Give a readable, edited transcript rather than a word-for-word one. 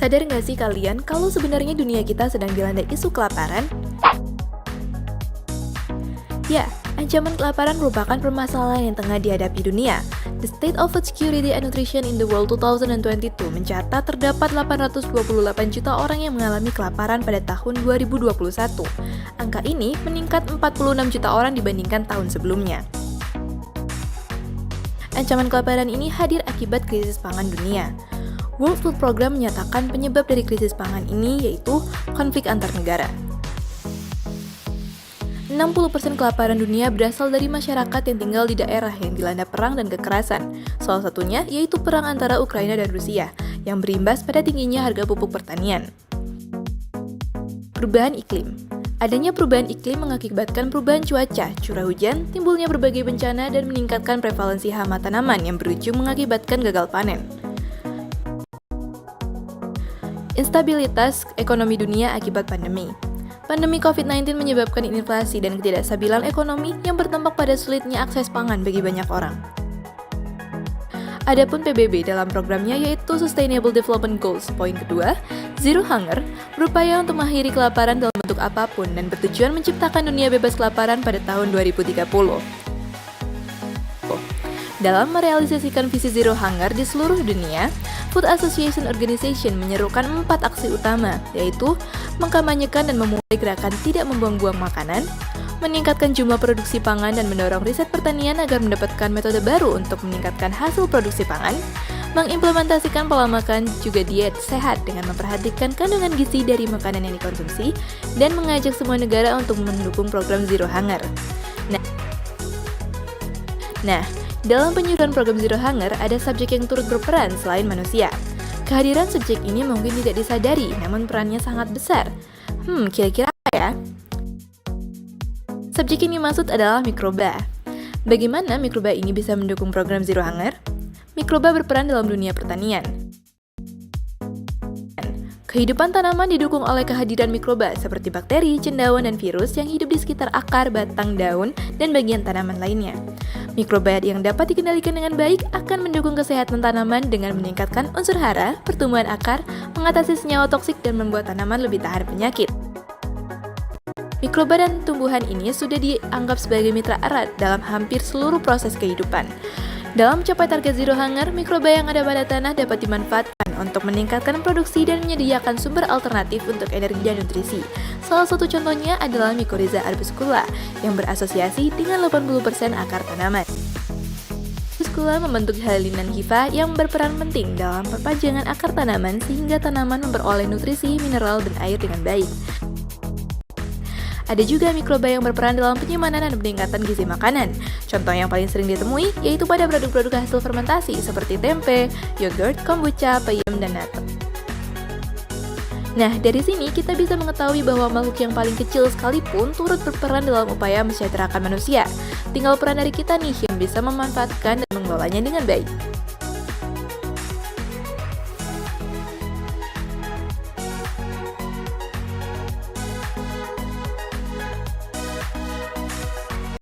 Sadar nggak sih kalian kalau sebenarnya dunia kita sedang dilanda isu kelaparan? Ya, ancaman kelaparan merupakan permasalahan yang tengah dihadapi dunia. The State of Food Security and Nutrition in the World 2022 mencatat terdapat 828 juta orang yang mengalami kelaparan pada tahun 2021. Angka ini meningkat 46 juta orang dibandingkan tahun sebelumnya. Ancaman kelaparan ini hadir akibat krisis pangan dunia. World Food Program menyatakan penyebab dari krisis pangan ini yaitu konflik antar negara. 60% kelaparan dunia berasal dari masyarakat yang tinggal di daerah yang dilanda perang dan kekerasan. Salah satunya yaitu perang antara Ukraina dan Rusia, yang berimbas pada tingginya harga pupuk pertanian. Perubahan iklim. Adanya perubahan iklim mengakibatkan perubahan cuaca, curah hujan, timbulnya berbagai bencana, dan meningkatkan prevalensi hama tanaman yang berujung mengakibatkan gagal panen. Instabilitas ekonomi dunia akibat pandemi. Pandemi COVID-19 menyebabkan inflasi dan ketidakstabilan ekonomi yang bertampak pada sulitnya akses pangan bagi banyak orang. Adapun PBB dalam programnya yaitu Sustainable Development Goals, poin kedua, Zero Hunger, berupaya untuk mengakhiri kelaparan dalam bentuk apapun dan bertujuan menciptakan dunia bebas kelaparan pada tahun 2030. Dalam merealisasikan visi Zero Hunger di seluruh dunia, Food Association Organization menyerukan 4 aksi utama, yaitu mengkampanyekan dan memulai gerakan tidak membuang-buang makanan, meningkatkan jumlah produksi pangan dan mendorong riset pertanian agar mendapatkan metode baru untuk meningkatkan hasil produksi pangan, mengimplementasikan pola makan juga diet sehat dengan memperhatikan kandungan gizi dari makanan yang dikonsumsi, dan mengajak semua negara untuk mendukung program Zero Hunger. Nah, dalam penyusunan program Zero Hunger, ada subjek yang turut berperan selain manusia. Kehadiran subjek ini mungkin tidak disadari, namun perannya sangat besar. Kira-kira apa ya? Subjek ini maksud adalah mikroba. Bagaimana mikroba ini bisa mendukung program Zero Hunger? Mikroba berperan dalam dunia pertanian. Kehidupan tanaman didukung oleh kehadiran mikroba seperti bakteri, cendawan, dan virus yang hidup di sekitar akar, batang, daun, dan bagian tanaman lainnya. Mikroba yang dapat dikendalikan dengan baik akan mendukung kesehatan tanaman dengan meningkatkan unsur hara, pertumbuhan akar, mengatasi senyawa toksik, dan membuat tanaman lebih tahan penyakit. Mikroba dan tumbuhan ini sudah dianggap sebagai mitra erat dalam hampir seluruh proses kehidupan. Dalam mencapai target Zero Hunger, mikroba yang ada pada tanah dapat dimanfaatkan untuk meningkatkan produksi dan menyediakan sumber alternatif untuk energi dan nutrisi. Salah satu contohnya adalah Mycorrhiza arbuscula yang berasosiasi dengan 80% akar tanaman. Arbuscula membentuk halinan hifa yang berperan penting dalam perpanjangan akar tanaman sehingga tanaman memperoleh nutrisi, mineral, dan air dengan baik. Ada juga mikroba yang berperan dalam penyimpanan dan peningkatan gizi makanan. Contoh yang paling sering ditemui yaitu pada produk-produk hasil fermentasi seperti tempe, yogurt, kombucha, peyem, dan natto. Nah, dari sini kita bisa mengetahui bahwa makhluk yang paling kecil sekalipun turut berperan dalam upaya mensejahterakan manusia. Tinggal peran dari kita nih yang bisa memanfaatkan dan mengelolanya dengan baik.